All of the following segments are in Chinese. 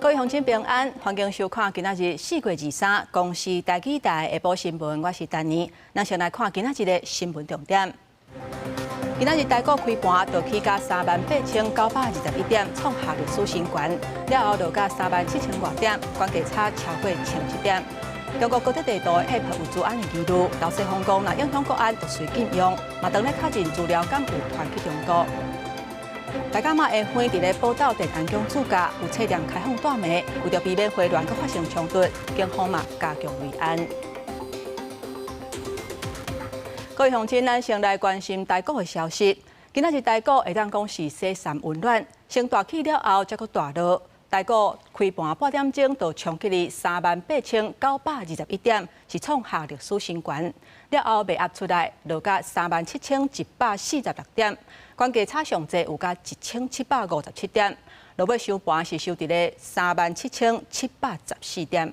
各位乡亲平安，欢迎收看今仔日4月23公视台记台下晡新闻，我是丹妮。咱先来看今仔日的新闻重点。今仔日台股开盘就起价38921点，创下历史新高，了后就到37000多点，关键差超过1000点。中国高铁地图的 App 有治安的记录，老细方讲，若影响国安，就随紧用。嘛，当咧卡进资料，敢有传去中国？大家嘛会欢伫咧报道电安宫主家有册店开放大门，为着避免回乱佮发生冲突，警方嘛加强维安。各位乡亲，咱先来关心台股的消息。今仔日台股会当讲是西山温暖，先大起了后，才佮大落。台股开盘8点钟就冲击哩38921点，是创下历史新高。了后被压出来，落到37146点，关键差上济有到1757点，落尾收盘是收伫咧37714点。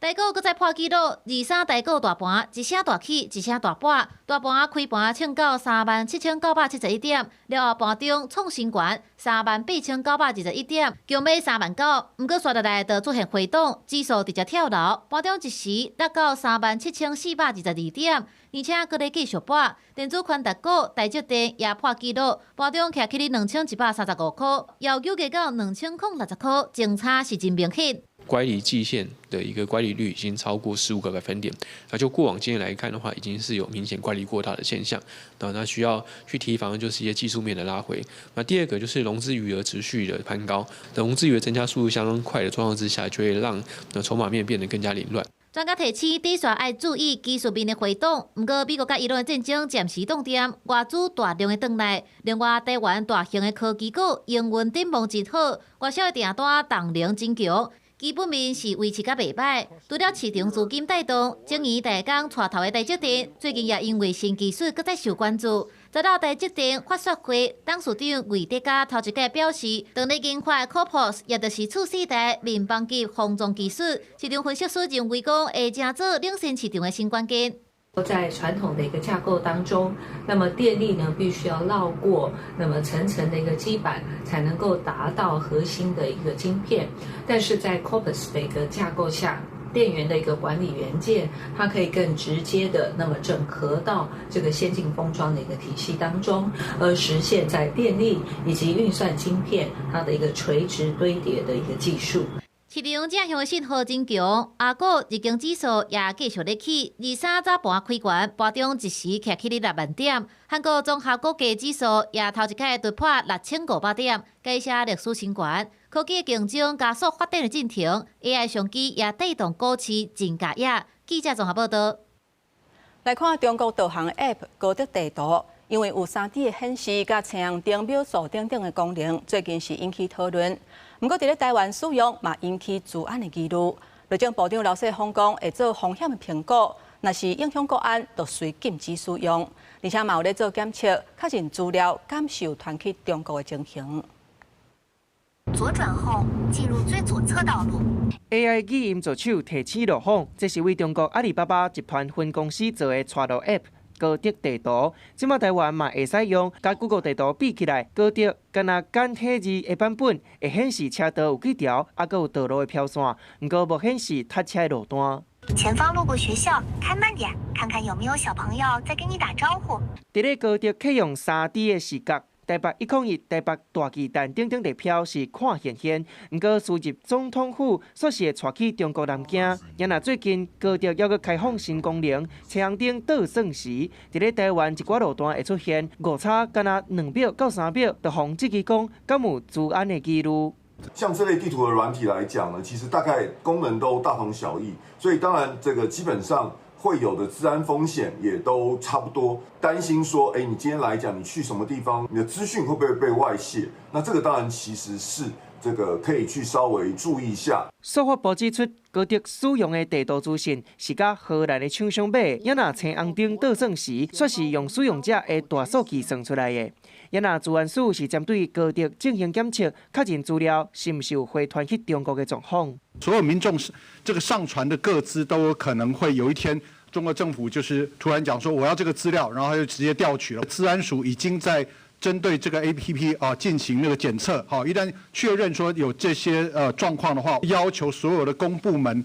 台股搁再破纪录，23台股大盘一声大起，一声大跌。大盘开盘冲到37971点，了后盘中创新高38921点，强买39000。不过刷落来就出现回档，指数直接跳楼，盘中一时达到37422点，而且搁咧继续跌。电子宽达股、台积电也破纪录，盘中徛起哩2135块，要纠结到2060块，净差是真明显。乖离季线的一个乖离率已经超过15个百分点，那就过往经验来看的话，已经是有明显乖离过大的现象。那需要去提防的就是一些技术面的拉回。那第二个就是融资余额持续的攀高，融资余额增加速度相当快的状况之下，就会让筹码面变得更加凌乱。专家提醒，指数要注意技术面的回档。不过，美国甲伊朗的战争暂时冻点，外资大量的转来。另外，台湾大型的科技股营运展望真好，外销的订单动能真强。基本面是维持甲袂歹，除了市场资金带动，整年大工带头的台积电，最近也因为新技术搁再受关注。早到台积电发说会，董事长魏德嘉头一个表示，当日研发 CoPoS 也就是次世代面板级封装技术，市场分析师认为讲会成做领先市场的新关键。在传统的一个架构当中，那么电力呢必须要绕过那么层层的一个基板，才能够达到核心的一个晶片。但是在 Corpus 的一个架构下，电源的一个管理元件，它可以更直接的那么整合到这个先进封装的一个体系当中，而实现在电力以及运算晶片它的一个垂直堆叠的一个技术。市场正向的信号真强，亚股日经指数也继续咧起，23早盘开悬，盘中一时徛起哩6万点。韩国综合国际指数也头一摆突破6500点，改写历史新高。科技竞争加速发展的进程 ，AI 商机也带动股市真加压。记者综合报道。来看中国导航 App 高德地图，因为有3D 的显示甲青阳灯秒数等等的功能，最近是引起讨论。不过，伫咧台湾使用嘛引起治安的记录。内政部长刘世芳讲会做风险的评估，若是影响国安，就随禁止使用。而且嘛有咧做检测，确认资料感受传去中国的情形。左转后进入最左侧道路。AI 语音助手提起路访，这是为中国阿里巴巴集团分公司做的带路 App。高德地图，即马台湾嘛会使用，甲 Google 地图比起来，高德敢若简体字的版本会显示车道有几条，还佫有道路的标线，毋过无显示塞车的路段。前方路过学校，开慢点，看看有没有小朋友在跟你打招呼。伫咧高德启用3D 的视觉。台北101、台北大巨蛋等等地票是看现，毋过输入总统府说是会带去中国南京。也若最近高德要佮开放新功能，车红灯倒算时，伫咧台湾一寡路段会出现误差，敢若2秒到3秒，就防自己讲敢有治安的记录。像这类地图的软体来讲呢，其实大概功能都大同小异，所以当然这个基本上。会有的治安风险也都差不多，担心说，你今天来讲，你去什么地方，你的资讯会不会被外泄？那这个当然其实是这个可以去稍微注意一下。数发部指出，高德使用的地图资讯是甲荷兰的厂商买，也若青红灯倒算时，却是用使用者的大数据算出来的。也若治安署是针对高德进行检测，确认资料是毋是有回传去中国的状况。所有民众这个上传的个资都有可能会有一天，中国政府就是突然讲说我要这个资料，然后他就直接调取了。治安署已经在针对这个 APP 进行那个检测，好，一旦确认说有这些状况的话，要求所有的公部门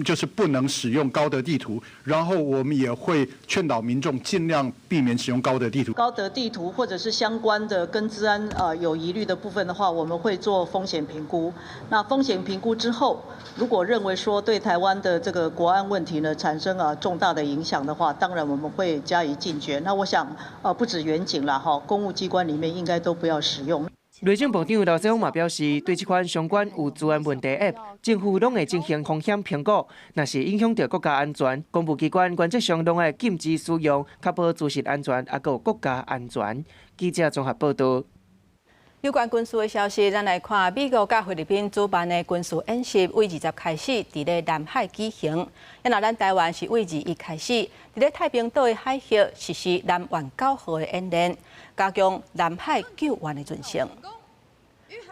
就是不能使用高德地图，然后我们也会劝导民众尽量避免使用高德地图。高德地图或者是相关的跟资安有疑虑的部分的话，我们会做风险评估。那风险评估之后，如果认为说对台湾的这个国安问题呢产生重大的影响的话，当然我们会加以禁绝。那我想不止远景啦，公务机关里面应该都不要使用。内政部长刘世峰嘛表示，对这款相关有治安问题 App， 政府拢会进行风险评估，若是影响到国家安全，公务机关原则上拢会禁止使用，确保资讯安全，也有国家安全。记者综合报道。有关军事的消息，咱来看美国甲菲律宾主办的军事演习，为20开始伫咧南海举行。那咱台湾是为21开始，伫咧太平岛的海峡实施南湾9号的演练，加强南海救援的阵型。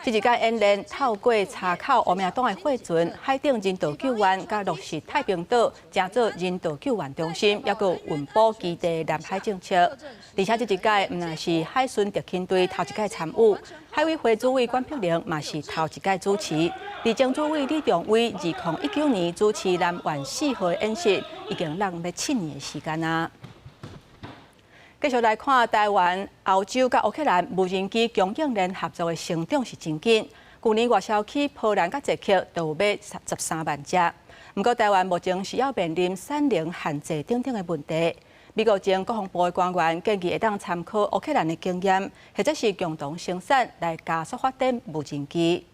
这一届演练透过查考乌名岛的货船、海顶人道救援，甲落实太平岛成做人道救援中心，也有运补基地南海政策。而且这一届唔但是海巡特勤队头一届参与，海委会主委关碧玲嘛是头一届主持。地政主委李仲伟2019年主持南湾4号的演习，已经浪要7年的时间啊。继续来看台湾、澳洲甲乌克兰无人机供应链合作的成长是真紧。去年外销起波兰甲捷克都有买13万只。不过台湾目前是要面临产能限制等等的问题。美国前国防部的官员建议会当参考乌克兰的经验，或者是共同生产来加速发展无人机。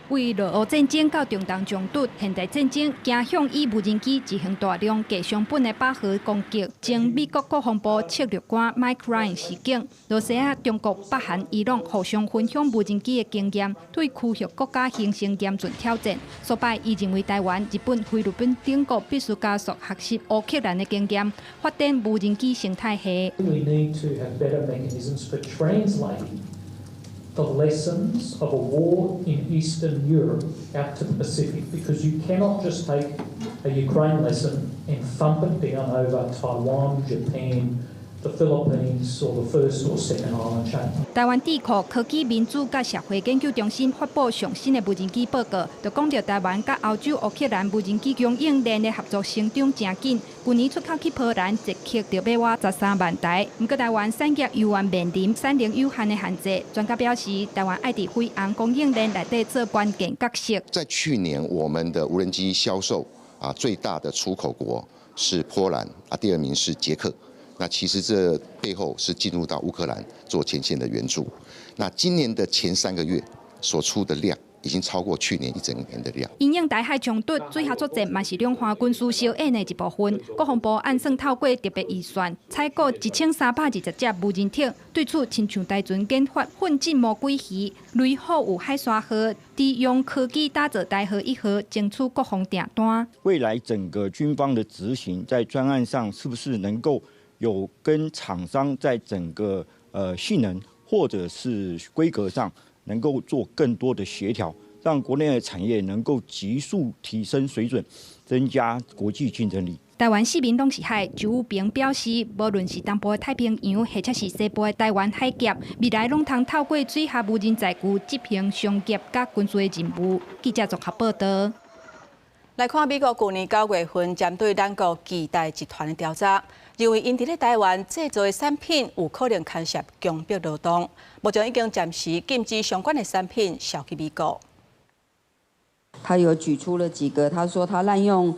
为俄乌战争到中东冲突，现代战争倾向以无人机执行大量计商品的饱和攻击。前美国国防部策略官 Mike Ryan 示警，罗西亚、中国、北韩、伊朗互相分享无人机的经验，对区域国家形成严峻挑战。所拜，伊认为台湾、日本、菲律宾等国必须加速学习乌克兰的经验，发展无人机生态系。The lessons of a war in Eastern Europe out to the Pacific, because you cannot just take a Ukraine lesson and thump it down over Taiwan, Japan, the Philippines, or the first or second island chain. 台湾智库科技民主甲社会研究中心发布上新的无人机报告，就讲到台湾甲澳洲、乌克兰无人机供应链的合作成长真紧。去年出口去波兰、捷克就买挖13万台，不过台湾产业犹原面临产能有限的限制。专家表示，台湾爱伫飞航供应链内底做关键角色。在去年，我们的无人机销售最大的出口国是波兰第2名是捷克。那其实这背后是进入到乌克兰做前线的援助。那今年的前3个月所出的量，已经超过去年1整年的量。因应台海冲突，水下作战嘛是两岸军事小演的一部分。国防部按算透过特别预算，采购1320只无人艇。对此，亲像台船研发混进魔鬼鱼、雷虎有海沙号，利用科技打造台河1号，争取国防订单。未来整个军方的执行，在专案上是不是能够有跟厂商在整个性能或者是规格上能够做更多的协调，让国内的产业能够急速提升水准，增加国际竞争力。台湾市民拢是海，周武平表示，无论是东部的太平洋，或者是西部的台湾海峡，未来拢通透过水下无人载具执行商业甲军事的任务。记者综合报道。来看美国去年9月份针对咱国期待集团的调查，认为因伫咧台湾制造的产品有可能牵涉强迫劳动，目前已经暂时禁止相关的产品销去美国。他有举出了几个，他说他滥用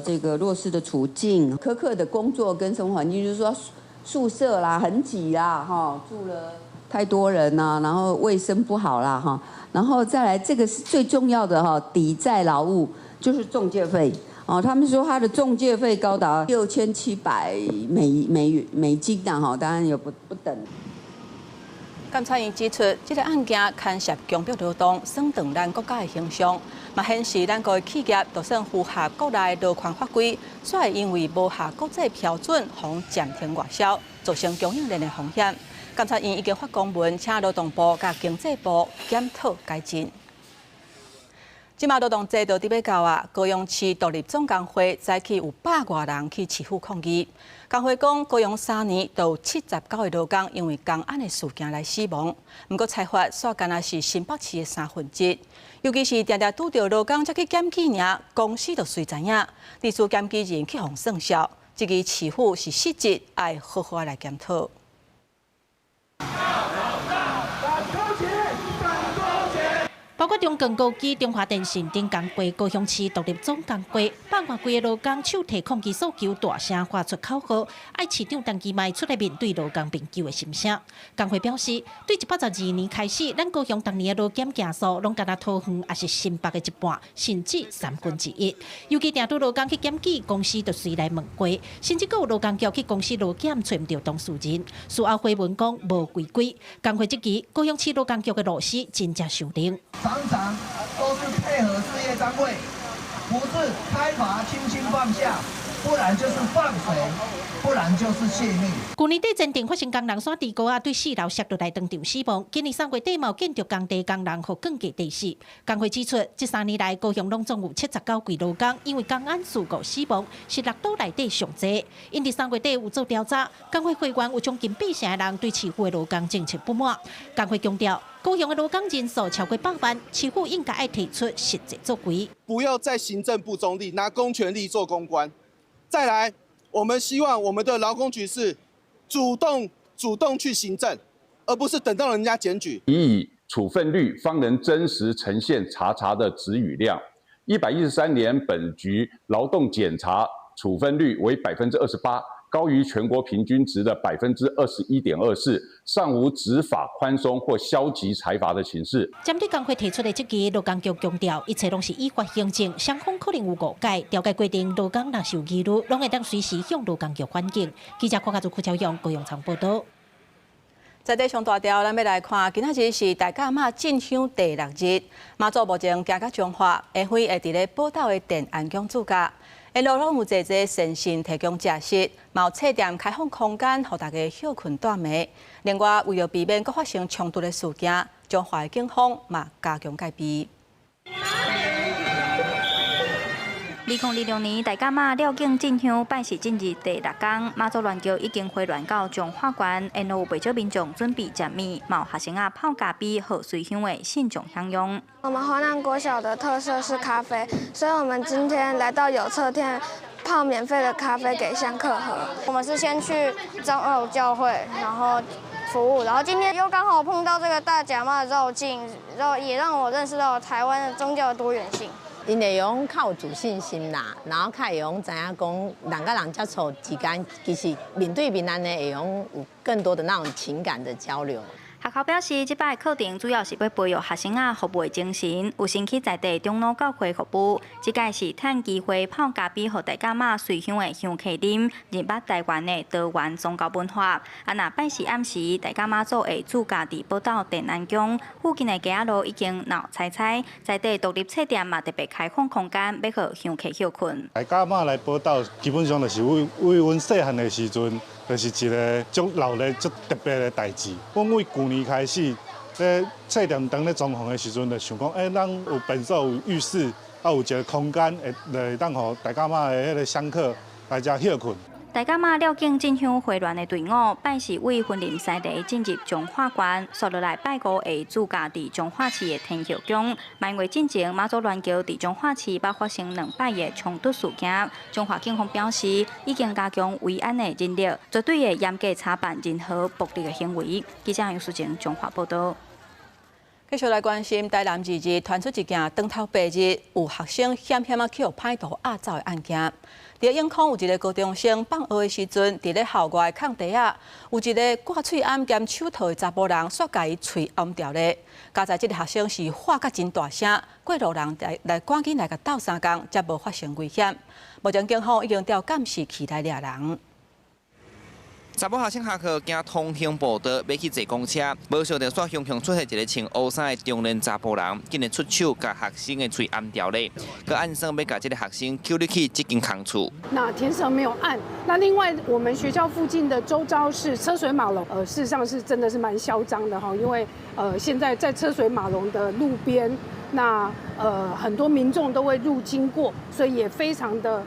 这个弱势的处境、苛刻的工作跟生活环境，就是说宿舍啦很挤啦，住了太多人啦，然后卫生不好啦，然后再来这个是最重要的抵债劳务。就是仲介费他们说他的仲介费高达6700美金当然有不等。监察院指出，这个案件牵涉强迫劳动，损长咱国家的形象，嘛显示咱国的企业就算符合国内劳权法规，却会因为无合国际标准，妨暂停外销，造成供应链的风险。监察院已经发公文，请劳动部甲经济部检讨改进。即马劳动制度伫要到啊，高雄市独立总工会早起有100多人去市府抗议。工会讲，高雄3年都有79个劳工因为工安的事件来死亡，不过裁罚煞干那是新北市的1/3。尤其是常常拄到劳工才去检举尔，公司就随知影，历史检举人去互算销，这个市府是失职，爱好好来检讨。包括中共高机、中华电信、顶工会、高雄市独立总工会，100多几个劳工手提抗议诉求，大声发出口号，爱市长陈其迈出来面对劳工并救的心声。工会表示，对182年开始，咱高雄当年的劳检件数，拢敢若桃园也是新北的一半，甚至1/3。尤其定拄劳工去检举，公司就随来问过，甚至有劳工叫去公司劳检找唔到当事人，事后回文讲无规规。工会这期高雄市劳工局的老师真正受令。常常都是配合事业单位，不是开罚轻轻放下，不然就是放水，不然就是泄密。去年底前顶发生工人山地沟啊，对4楼摔落来当场死亡。今年3月底嘛有见到工地工人互降价地死。工会指出，这3年来高雄拢总有79位劳工因为工安事故死亡，是6都内底上济。因伫3月底有做调查，工会会员有将近80成的人对市府的劳工政策不满。工会强调，高雄的劳工人数超过100万，市府应该爱提出实际作为，不要在行政不中立，拿公权力做公关。再来，我们希望我们的劳工局是主动去行政，而不是等到人家检举。以处分率方能真实呈现查的质与量。113年本局劳动检查处分率为28%。高于全国平均值的21.24%，尚无执法宽松或消极裁罚的情势。针对工会提出的这个劳工局强调，一切拢是依法行政，双方可能有误解，调解规定，劳工若受欺辱，拢会当随时向劳工局反映。记者柯家族邱朝阳高雄场报道。在地上大条，咱要来看，今仔日是大甲妈进香第6日，妈祖目前行到彰化，下回会伫咧宝岛的电安宫主驾。沿路拢有侪侪善信提供食食，嘛有册店开放空间，互大家休困短眠。另外，为了避免搁发生冲突的事件，彰化的警方嘛加强戒备。2026年大甲妈绕境进香拜祀正日第6天，妈祖銮轿已经回銮到彰化县，沿路有不少民众准备食米，嘛有学生啊泡咖啡和随香的信众享用。我们华南国小的特色是咖啡，所以我们今天来到有册店泡免费的咖啡给香客喝。我们是先去彰二教会，然后服务，然后今天又刚好碰到这个大甲妈的绕境，也让我认识到台湾的宗教的多元性。因会用较有自信心啦，然后较会用知影讲人甲人接触之间，其实面对面安尼会用有更多的那种情感的交流。学校表示，这摆课程主要是要培育学生啊服务的精神，有先去在地中老教会服务。这届是趁机会泡咖啡，互大家妈随香的香客啉，认捌台湾的多元宗教文化。啊，那拜祀暗时，大家妈祖会驻驾伫宝岛电安宫附近的街仔路已经闹彩彩，在地独立册店嘛特别开放空间，要互香客休困。大家妈来宝岛，基本上就是为阮细汉的时阵。就是一个足闹热、足特别的代志。阮为旧年开始，咧册店当咧装潢的时阵，就想讲，咱有本身有浴室，啊有一个空间，会当互大家妈的迄个香客来遮休困。大甲妈绕境进香回銮的队伍，拜祀为婚林西地进入彰化县，续落来拜五会驻驾伫彰化市的天后宫。满月进前，妈祖銮轿伫彰化市捌发生2摆的冲突事件。彰化警方表示，已经加强维安的人力，绝对会严格查办任何暴力的行为。记者杨淑晴彰化报道。继续来关心台南2日传出一件当头8日有学生险险去互歹徒压走的案件。伫永康有一个高中生放学的时阵，伫咧校外空地啊，有一个挂喙罨兼手套的查甫人，煞甲伊喙按掉咧。加在这个学生是喊甲真大声，过路人来赶紧来甲斗相共，才无发生危险。目前警方已经调监视器来抓人。查某学生下课行通行步道，要去坐公车，无想到煞雄雄出现一个穿乌衫的中年查甫人，竟然出手甲学生的喙按掉咧，佮按算要甲这个学生揪入去这间空厝。那天色没有暗，那另外我们学校附近的周遭是车水马龙，事实上是真的是蛮嚣张的哈，因为现在在车水马龙的路边那很多民众都会入经过，所以也非常的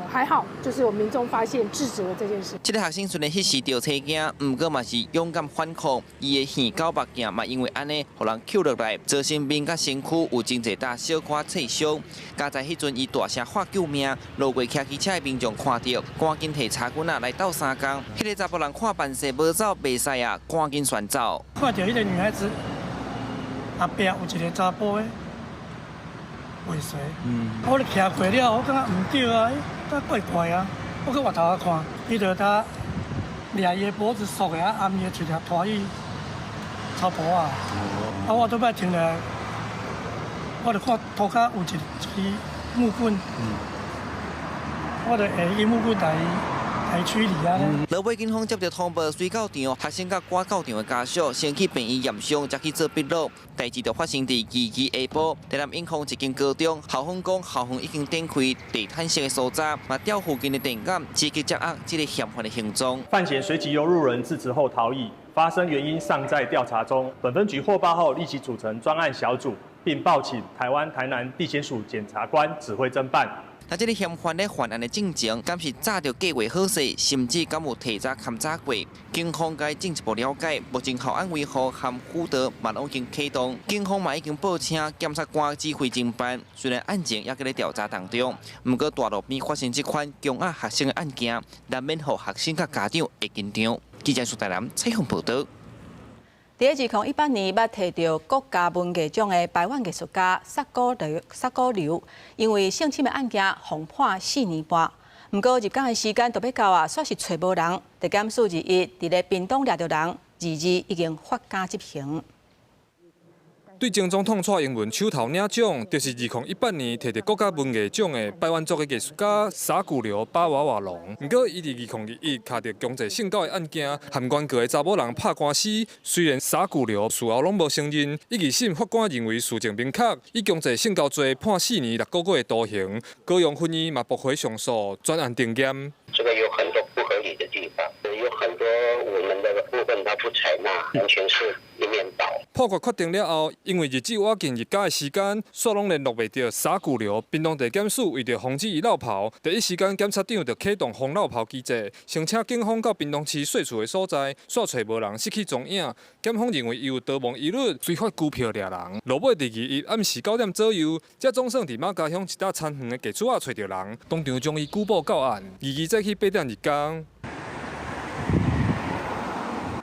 还好，就是有民众发现制止了这件事。这个学生虽然迄时着车惊，不过嘛是勇敢反抗，伊的耳狗目镜嘛因为安尼，互人扣落来，造成面甲身躯有真侪大小可刺伤。加在迄阵伊大声喊救命，路过骑机车的民众看到，赶紧摕叉棍来斗相共。迄个查甫人看办事无走，袂使啊，赶紧旋走。看到迄个女孩子后壁有一个查甫的。尾随，我就徛过了，我感觉唔对啊，这怪怪啊，我去外头啊看，伊就他抓伊的脖子缩的，暗伊的嘴条拖去草坡啊，我都摆停下，我就看涂骹有一支木棍，我就下伊木棍来处理啊。落尾警方接到通报，水到场，学生甲赶到场的家属先去病院验伤，才去做笔录。代志就发生伫2日下晡，台南永丰一间高中，校方讲校方已经展开地毯式的搜查，嘛调附近的电感，积极掌握这个嫌犯的行踪。犯嫌随即由路人制止后逃逸，发生原因尚在调查中。本分局获报后，立即组成专案小组，并报请台南地检署检察官指挥侦办。那这个嫌犯咧犯案的进程，敢是早就计划好势，甚至敢有提早勘查过？警方该进一步了解，目前校安维护和辅导嘛已经启动，警方嘛已经报请检察官指挥侦办。虽然案情也在调查当中，不过大路边发生这款强压学生的案件，难免让学生甲家长会紧张。记者苏台南采访报道。在2018年，捌摕到国家文艺奖的台湾艺术家萨古流，因为性侵的案件封判4年半。不过入港的时间都要到啊，煞是找无人。地检署2日伫咧屏东抓到人，2日已经发假执行。对前总统蔡英文手头领奖，就是2018年摕到国家文艺奖的台湾族的艺术家沙古流巴娃娃龙。不过，伊伫2021卡到强制性交的案件，和原告的查某人拍官司。虽然沙古流事后拢无承认，1、2审法官认为事情明确，以强制性交罪判4年6个月的徒刑。高雄分院嘛驳回上诉，专案定验。这个有很多不合理的地方，有很多我们的部分他不采纳，完全是一面倒。判决确定了后，因为日子晚近日假的时间，煞拢联络袂到沙古流。屏东地检署为着防止伊落跑，第一时间检察长就启动防落跑机制，先请警方到屏东市税处的所在，煞找无人，失去踪影。检方认为伊有逃亡疑虑，非法拘票掠人。落尾第2日暗时9点左右，才总算伫马家乡一搭餐园的街厝仔找到人，当场将伊拘捕到案。2日再去8点日工。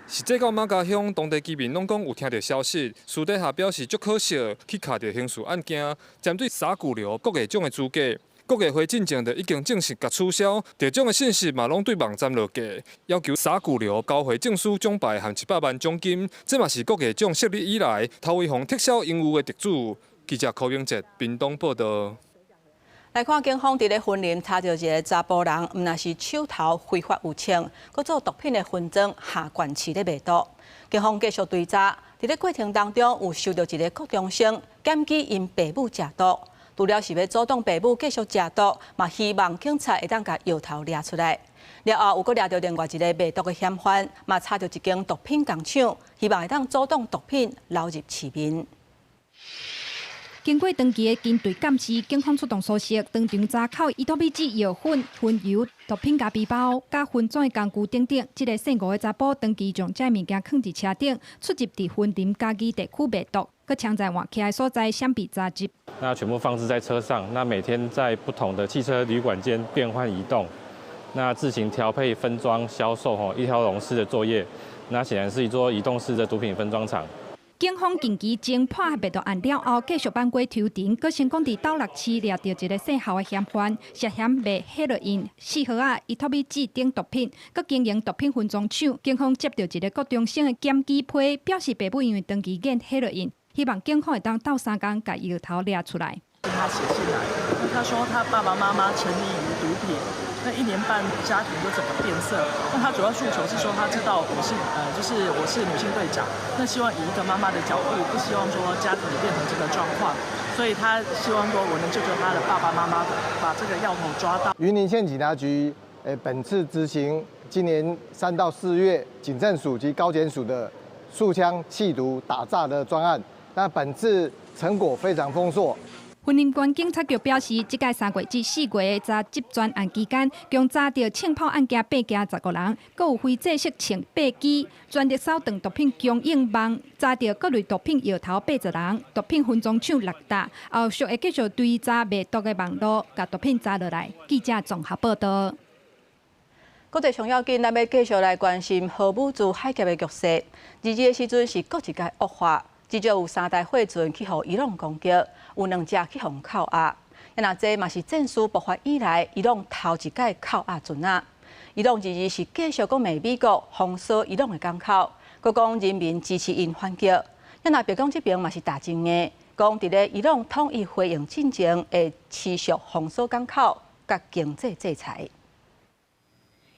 实际到马家乡，当地居民拢讲有听到消息，私底下表示足可惜，去卡到刑事案件。针对沙古流国艺奖的资格，国艺会进前就已经正式甲取消，得奖的信息嘛拢对网站落架，要求沙古流交回证书奖牌和100万奖金。这嘛是国艺奖设立以来头一项撤销应有的得主。记者柯永哲屏东报道。来看警方伫咧婚林查到一个查甫人，毋但是手头非法有枪，佮做毒品的分赃下灌市咧卖毒。警方继续追查，伫咧过程当中有收到一个高中生检举因爸母食毒，除了是要阻挡爸母继续食毒，嘛希望警察会当甲摇头掠出来。了后有佮掠到另外一个卖毒的嫌犯，嘛查到一间毒品工厂，希望会当阻挡毒品流入市面。经过长期的军队监视，警方出动搜索，当场查扣伊托米子药粉、荤油、毒品加背包、加分装的工具等等。这个姓吴的查甫当期将这物件放伫车顶，出入伫婚林嘉义地区卖毒，佮抢在换起来所在相比杂集。那全部放置在车上，那每天在不同的汽车旅馆间变换移动，那自行调配、分装、销售一条龙式的作业。那显然是一座移动式的毒品分装厂。警方近期侦破卖毒案了后，继续返回调停，佮成功伫斗六市抓到一个姓侯的嫌犯，涉嫌卖海洛因、4盒啊、伊托米子等毒品，佮经营毒品分装厂。警方接到一个高中生的检举批，表示爸母因为长期验海洛因，希望警方会当斗3工，把摇头掠出来。他写信来，他说他爸爸妈妈沉迷于毒品。那1年半家庭都整个变色。那他主要诉求是说，他知道我是女性队长，那希望以一个妈妈的角度，不希望说家庭变成这个状况，所以他希望说我能救救他的爸爸妈妈，把这个药头抓到。云林县警察局本次执行今年3到4月警政署及高检署的束枪缉毒打诈的专案，那本次成果非常丰硕。云林县警察局表示，即届3月至4月的查缉专案期间，共查到枪炮案件8件15人，各有非正式枪8支，专列扫荡毒品供应网，查到各类毒品摇头80人，毒品分赃抢6沓，后续会继续追查卖毒的网络，甲毒品查落来。记者综合报道。国际上要紧，咱要继续来关心核武自海峡的局势。日的时阵是各一届恶化，至少有3台货船去互伊朗攻击。有2只去互扣押，那这嘛是战事爆发以来，伊朗头一届扣押船啊。伊朗日日是继续讲骂美国封锁伊朗的港口，佮讲人民支持因反击。那白宫这边嘛是打真的，讲伫咧伊朗统一回应进前会持续封锁港口，甲经济制裁。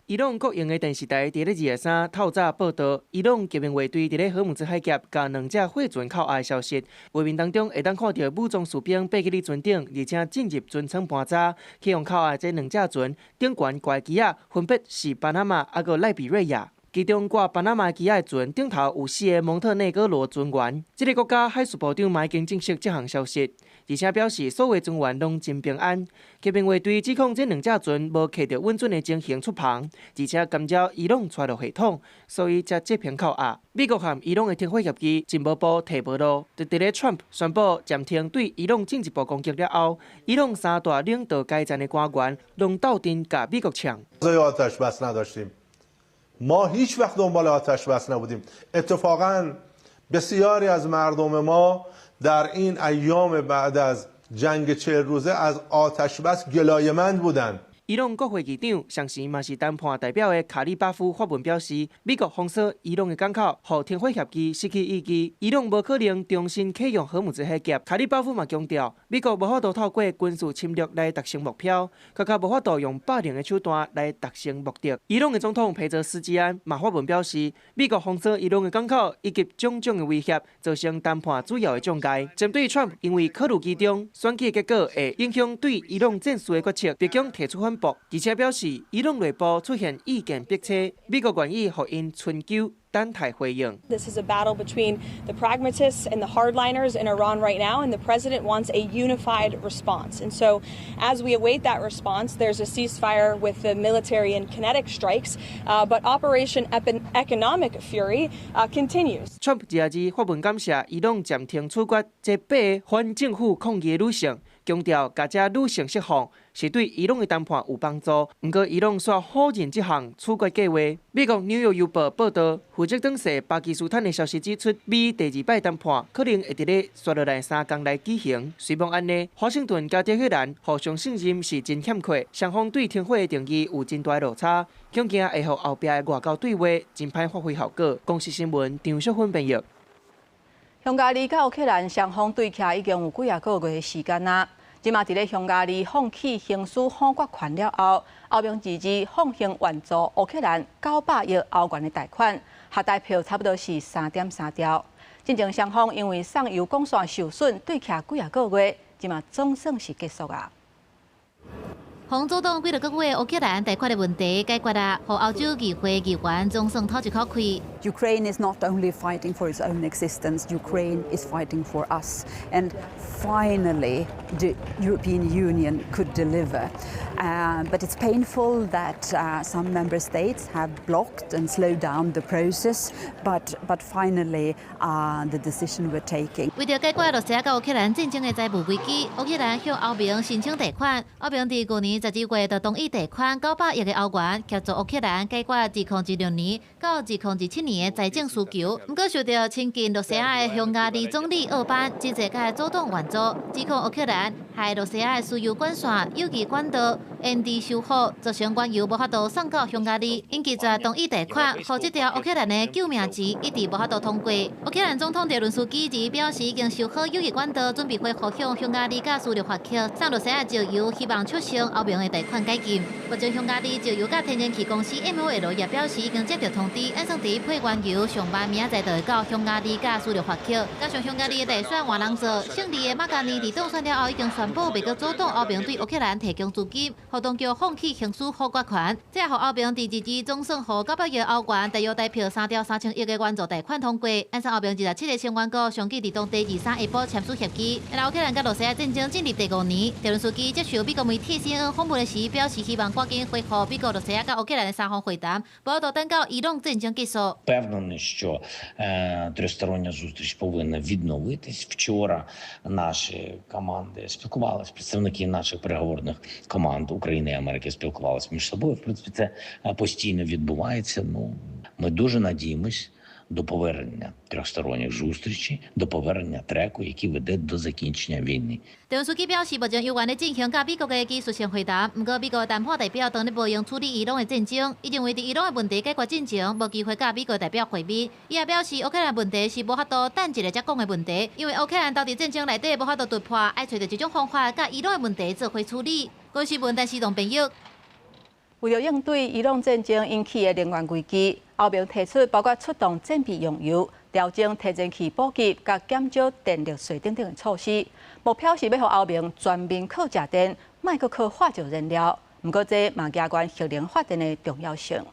伊朗国营的电视台伫咧2月3透早报道，伊朗革命卫队伫咧荷姆兹海峡甲2只货船扣押的消息。画面当中会当看到武装士兵爬去哩船顶，而且进入船舱盘查，去用扣押这2只船顶悬挂旗仔，分别是巴拿马还有赖比瑞亚。其中挂巴拿马旗仔的船顶头有4个蒙特内哥罗船员。这个国家海事部长嘛已经证实这项消息，而且表示所有船员拢真平安。革命卫队指控这2只船无揢到稳准的情形出航，而且感召伊朗带入系统，所以才这篇扣押。美国和伊朗的停火协议进无步提无路，就伫咧 Trump 宣布暂停对伊朗进一步攻击了后，伊朗3大领导该战的官员拢斗阵甲美国呛。ما هیچ وقت دنبال آتش بس نبودیم. اتفاقاً بسیاری از مردم ما در این ایام بعد از جنگ 40 روزه از آتش بس گلایه‌مند بودند. 伊朗国会议长上时嘛是谈判代表的卡利巴夫发文表示，美国封锁伊朗的港口，让停火协议失去意义。伊朗无可能重新启用荷姆兹海峡。卡利巴夫嘛强调，美国无法度透过军事侵略来达成目标，更加无法度用霸凌的手段来达成目的。伊朗的总统佩泽斯基安嘛发文表示，美国封锁伊朗的港口以及种种的威胁，造成谈判主要的障碍。针对 Trump 因为考虑其中选举结果会影响对伊朗战事的决策，白宫提出反。而且表示，伊朗内部出现意见逼车，美国愿意互因寻求等待回应。This is a battle between the pragmatists and the hardliners in Iran right now, and the president wants a unified response. And so, as we await that response, there's a ceasefire with the military and kinetic strikes, but Operation Economic Fury continues. Trump 日发文感谢伊朗暂停处决这8个反政府抗议女性。强调，甲这女性释放是对伊朗的谈判有帮助。不过，伊朗却否认这项处决计划。美国《纽约邮报》报道，负责当事巴基斯坦的消息指出，美第2摆谈判可能会伫咧接落来3天来举行。虽望安尼，华盛顿甲德黑兰互相信任是真欠缺，双方对停火的定义有真大落差，恐惊会互后壁的外交对话真歹发挥效果。公视新闻张淑芬编译。匈牙利甲乌克兰双方对徛已经有几个月的时间啦。即马伫咧匈牙利放弃行使反国权了后，欧盟支持放行援助乌克兰900亿欧元的贷款，合贷票差不多是3.3兆。进前双方因为上游供线受损，对徛几个月，即马总算是结束啊。防阻挡几个月乌克兰贷款的问题解决啊，互欧洲议会议员总算透一口气。Ukraine is not only fighting for its own existence, Ukraine is fighting for us. And finally, the European Union could deliver. But it's painful that some member states have blocked and slowed down the process. But finally, the decision we're taking. 为了解决俄罗斯甲乌克兰战争的债务危机，乌克兰向欧盟申请贷款。欧盟伫去年12月就同意贷款900亿的欧元，协助乌克兰解决2016年到2017年的财政需求。不过，受到亲近罗西亚的匈牙利总理奥班直接甲阻挡援助，指控乌克兰害罗西亚的输油管线有机管道因地修复，造成原油无法度送到匈牙利，因拒绝同意贷款，互这条乌克兰的救命钱一直无法度通过。乌克兰总统泽伦斯基已表示，已经修好有机管道，准备恢复向匈牙利甲输入发克，送罗西亚石油，希望促成欧盟的贷款解禁。目前，匈牙利石油甲天然气公司 MOL 也表示，已经接到通知，按算伫配原油上班明仔载就会到匈牙利甲输入发克。加上匈牙利的大选换人做，胜利的马加尼伫当选了后，已经宣宣布袂阁阻挡欧盟对乌克兰提供资金，互当局放弃行使互决权，这也互欧盟第2支总算互900亿欧元大约代票3.3千亿的援助贷款通过。按照欧盟27个成员国相继伫当地23下晡签署协议。乌克兰甲罗西亚战争进入第5年，泽连斯基接受美国媒体 CNN 访问时表示，希望赶紧恢复美国、罗西亚甲乌克兰的3方会談，報道等到伊朗戰爭結束。Впевнений, що тристороння зустріч повинна відновитись. Вчора наші команди спілкувалися, представники наших переговорних команд України і Америки спілкувалися між собою. В принципі, це постійно відбувається. Ми дуже надіємось до повернення трьохсторонніх зустрічей, до повернення треку, який веде до закінчення війни. 泽连斯基表示，目前有缘咧进行甲美国的技术性会談，不過美國談判代表當日無用處理伊朗的戰爭，伊認為佇伊朗的問題解決進程無機會甲美國代表會面。伊也表示，烏克蘭問題是無法度等一個才講的問題，因為烏克蘭到底戰爭內底無法度突破，愛找到一種方法，甲伊朗的問題做伙處理。各位新聞但是同朋友。為了應對伊朗戰爭引起的能源危機，歐盟提出包括出動戰備用油、調整提前期補給、甲減少電力稅等等的措施，目標是要讓歐盟全面靠食電，莫閣靠化石燃料。不過，這嘛加關核能發電的重要性。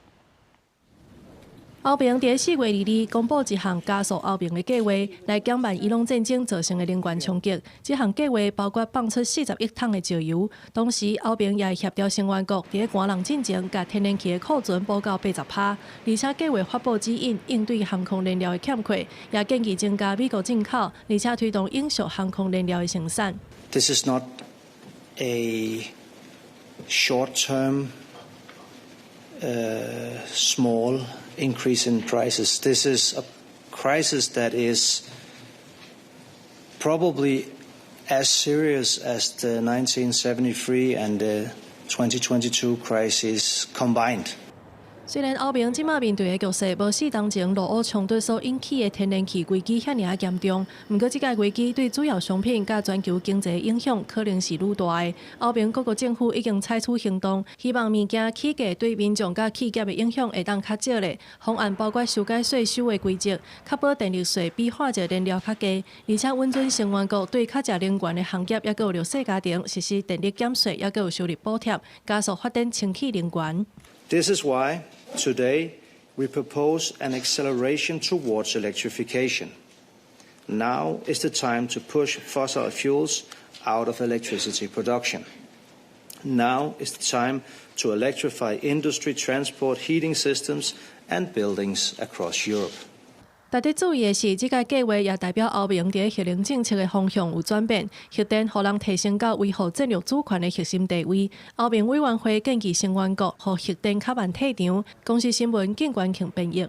歐盟在4月2日公布一項加速歐盟的計劃，來減慢伊朗戰爭造成的能源衝擊。這項計劃包括放出40億桶的石油，同時歐盟也協調成員國在寒冷進程甲天然氣的庫存補到80%，而且計劃發布指引應對航空燃料的欠缺，也建議增加美國進口，而且推動永續航空燃料的生產。This is not a short-term, small increase in prices. This is a crisis that is probably as serious as the 1973 and the 2022 crisis combined. 虽然歐盟即馬面對的局勢無似當前俄烏衝突所引起的天然氣危機遐爾嚴重，不過這個危機對主要商品甲全球經濟的影響可能是愈大的。歐盟各國政府已經採取行動，希望物件起價對民眾甲企業的影響會當較少咧。方案包括修改稅收的規則，確保電力稅比化石燃料較低，而且允准成員國對較食能源的行業也有弱勢家庭實施電力減稅，也有收入補貼，加速發展清氣能源。This is why today we propose an acceleration towards electrification. Now is the time to push fossil fuels out of electricity production. Now is the time to electrify industry, transport, heating systems, and buildings across Europe. 值得注意的是，这个计划也代表欧盟在核能政策的方向有转变，核电互人提升到维护战略主权的核心地位。欧盟委員會建議成員國和核電較慢退場。公司新聞景觀慶編譯。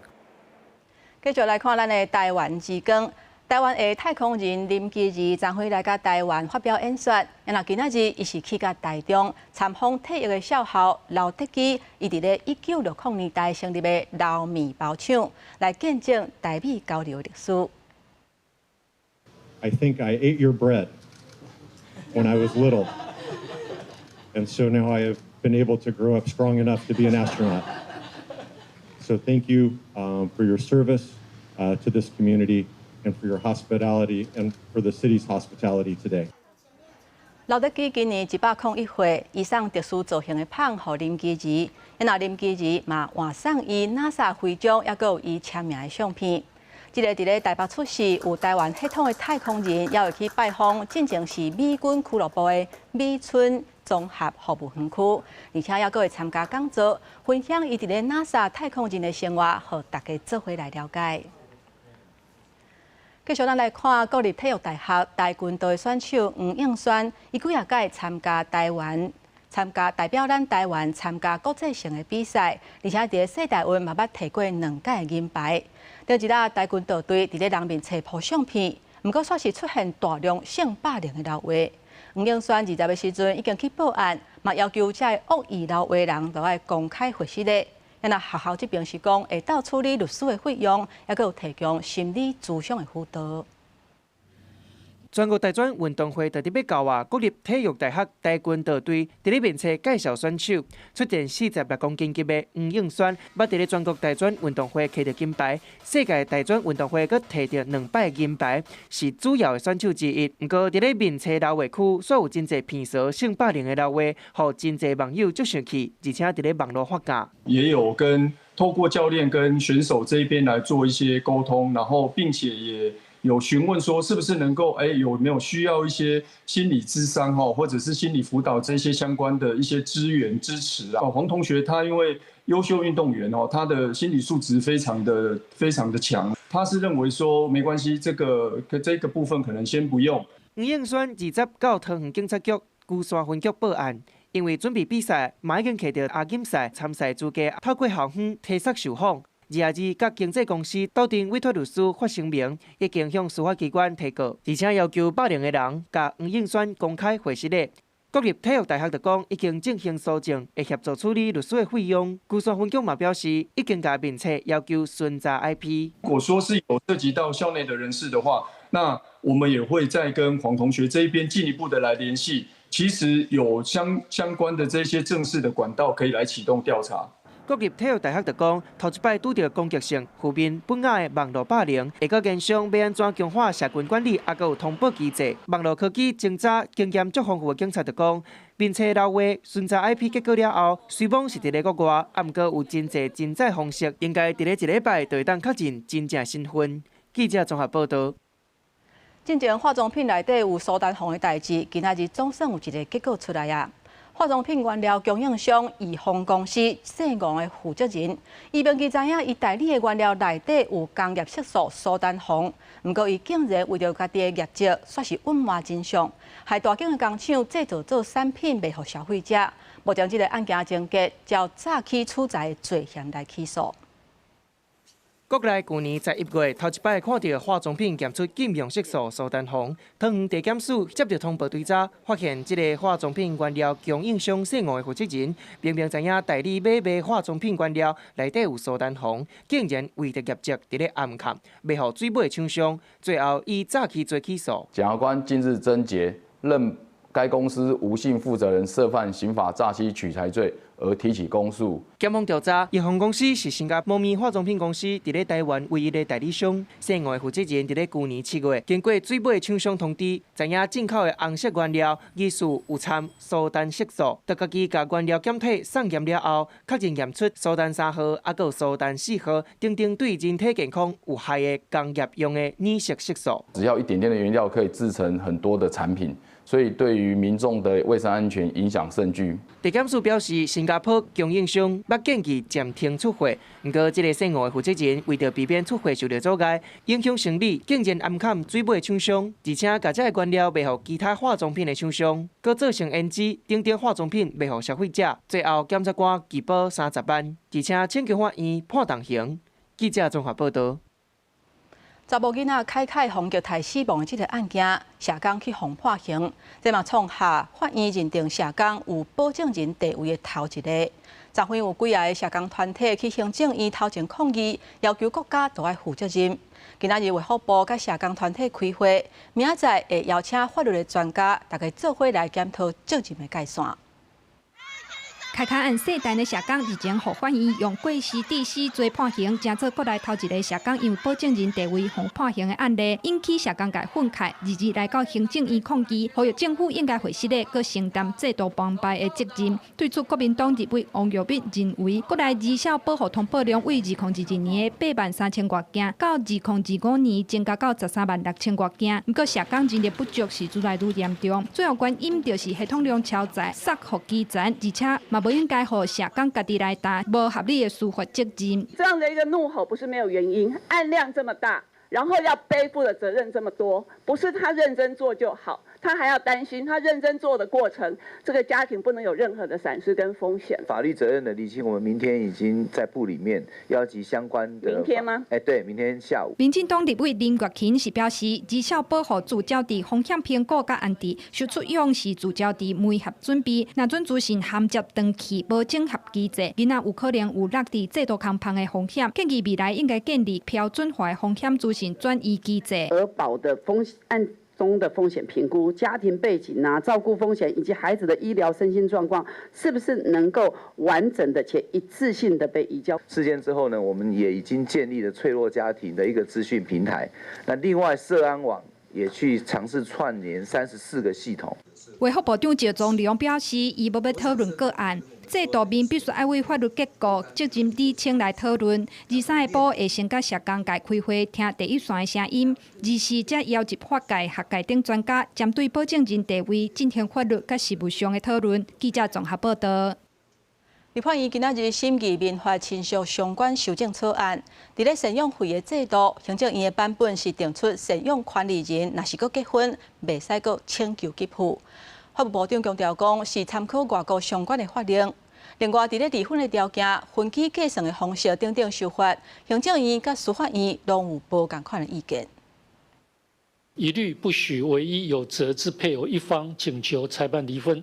繼續來看咱的台灣之光。台灣的太空人林基怡將會來到台灣發表演說。然後今仔日伊是去到台中參訪體育的校校劉德基，伊伫咧1960年代成立的劉麵包廠，來見證台美交流歷史。I think I ate your bread when I was little, and so now I have been able to grow up strong enough to be an astronaut. So thank you for your service to this community. And for your hospitality and for the city's hospitality today. 劉德基今年101歲，伊送特殊造型的棒予林基怡，然後林基怡嘛換送伊 NASA 徽章，也有伊簽名的相片。這個伫咧台北出世有台灣血統的太空人，也會去拜訪進前是美軍俱樂部的美村綜合服務園區，而且也會參加講座，分享伊伫咧 NASA 太空人的生活，和大家做伙來了解。繼續咱來看國立體育大學台軍隊選手吳映宣，伊幾啊屆參加代表咱台灣參加國際性的比賽，而且喺世大運嘛捌摕過2屆銀牌。當日啦，台軍隊佇咧人面前鋪相片，不過卻是出現大量性霸凌的漏話。吳映宣20歲時陣已經去報案，嘛要求這惡意漏話人都要公開罰失咧。那學校這邊是講會到處理律師的費用，也有提供心理諮商的輔導。全国大专运动会特别教活国立体育大学跆拳道队伫咧面册介绍选手，出战46公斤级的黄应轩，捌伫咧全国大专运动会摕到金牌，世界大专运动会阁摕到2摆银牌，是主要的选手之一。不过伫咧面册老话区，所有真侪骗术性霸凌的老话，互真侪网友足生气，而且伫咧网络发酵。也有透过教练跟选手这一边来做一些沟通，然后并且也有询问说是不是能够有没有需要一些心理咨商或者是心理辅导这些相关的一些资源支持啊。黄同学他因为优秀运动员他的心理素质非常的强，他是认为说没关系，这个部分可能先不用。黄应轩20到桃园警察局龟山分局报案。因为准备比赛，嘛已经摕到亚锦赛参赛资格，透过校方提出受访。22甲经纪公司斗阵委托律师发声明，已经向司法机关提告，而且要求霸凌的人甲黄应轩公开会实的。国立体育大学就讲已经进行搜证，会协助处理律师的费用。龟山分局嘛表示，已经甲面册要求巡查 IP。如果说是有涉及到校内的人士的话，那我们也会再跟黄同学这一边进一步的来联系。其实有相关的这些正式的管道可以来启动调查。国立体育大学就讲，头一摆拄到攻击性、负面、不雅的网络霸凌，会阁研商要安怎强化社群管理，也阁有通报机制。网络科技侦查经验足丰富的警察就讲，面册老话巡查 IP 结果了后，虽讲是伫咧国外，啊，毋过有真侪真载方式，应该伫咧1礼拜就会当确认真正身份。记者综合报道。进前化妆品内底有苏丹红的代志，今仔日总算有一个结果出来啊！化妆品原料供应商宜丰公司姓王的负责人，伊并记知影伊代理的原料内底有工业色素苏丹红，不过伊竟然为着家己的业绩，算是隐瞒真相，害大间的工厂制造做产品卖予消费者。目前这个案件情节，照早期处罚的罪嫌来起诉。国内去年11月头一摆看到化妆品检出禁用色素苏丹红，桃园地检署接到通报追查，发现这个化妆品原料供应商姓王的负责人，明明知影代理卖化妆品原料内底有苏丹红，竟然为着业绩伫咧暗砍，卖予水尾厂商，最后以诈欺罪起诉。检察官近日侦结，认该公司吴姓负责人涉犯刑法诈欺取财罪。而提起公诉。检方调查，宜丰公司是新加坡咪化妆品公司伫咧台湾唯一的代理商。姓王的负责人伫咧去年7月，经过水尾厂商通知，知影进口的红色原料疑似有掺苏丹色素，就家己甲原料检体送验了后，确认验出苏丹3号，还有苏丹4号，等等对人体健康有害的工业用的染色色素。只要一点点的原料可以制成很多的产品。所以对于民众的卫生安全影响甚巨。地检署表示，新加坡供应商捌建议暂停出货，不过这个姓王的负责人为着避免出货受到阻碍，影响生理，竟然暗砍水尾厂商，而且把这个原料卖予其他化妆品的厂商，搁造成胭脂等化妆品卖予消费者。最后检察官拘捕30万，而且请求法院判重刑。记者综合报道。查某囡仔凯凯红叫杀死亡的这个案件，社工去互判刑，这嘛创下法院认定社工有保证人地位的头一个。昨昏有几个社工团体去行政院头前抗议，要求国家都要负责任。今仔日卫福部甲社工团体开会，明仔载会邀请法律的专家，大家做伙来检讨责任的界线。凯凯案世代的社工日前，互法院用过失致死罪判刑，正做国内头一个社工因保证人地位互判刑的案例，引起社工界愤慨。日来到行政院抗议，呼吁政府应该回实的，佮承担制度崩败的责任。对此，国民党立委王玉敏认为，国内儿少保护通报量为2021年的83000多件，到2025年增加到136000多件。不过，社工人力不足是愈来愈严重，主要原因就是系统量超载，杀予基层，而且不应该让社工家己来担无合理的司法责任。这样的一个怒吼不是没有原因，案量这么大，然后要背负的责任这么多，不是他认真做就好，他还要担心他认真做的过程，这个家庭不能有任何的闪失跟风险。法律责任的厘清，我们明天已经在部里面要集相关的。明天吗？对，明天下午。民进党立委林月琴是表示，儿少保护聚焦伫风险评估甲案底，修出用是聚焦伫媒合准备，若准资讯衔接长期无整合机制，囡仔有可能有落伫制度空旁的风险。建议未来应该建立标准化的风险资讯转移机制。核保的案中的风险评估、家庭背景啊、照顾风险以及孩子的医疗身心状况，是不是能够完整的且一次性的被移交？事件之后呢，我们也已经建立了脆弱家庭的一个资讯平台。那另外，社安网也去尝试串联34个系统。卫福部长赵宗良表示，伊无要讨论个案。制度面必须爱为法律结构、责任厘清来讨论。23下晡会先甲社工界开会，听第一线的声音。24则邀集法界、学界等专家，针对保证人地位进行法律甲实务上的讨论。记者综合报道。立法院今仔日审议民法亲属相关修正草案，伫咧赡养费的制度，行政院的版本是定出赡养权利人若是搁结婚，袂使搁请求给付。法务部长强调讲，是参考外国相关的法令。另外，伫咧离婚的条件、分期计算的方式等等修法，行政院甲司法院拢有无共款的意见。一律不许唯一有责之配偶一方请求裁判离婚，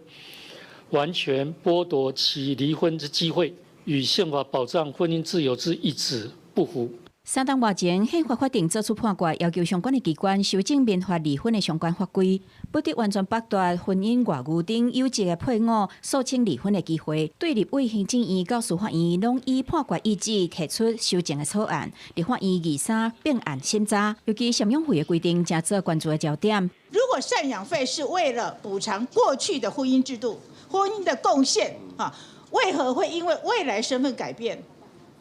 完全剥夺其离婚之机会，与宪法保障婚姻自由之意旨不符。3档月前，宪法法庭作出判决，要求相关的机关修正民法离婚的相关法规，不得完全剥夺婚姻外遇等有职的配偶诉请离婚的机会。对立委行政院到司法院拢以判决意志提出修正的草案，立法院23并案审查，尤其赡养费的规定，正做关注的焦点。如果赡养费是为了补偿过去的婚姻制度、婚姻的贡献啊，为何会因为未来身份改变？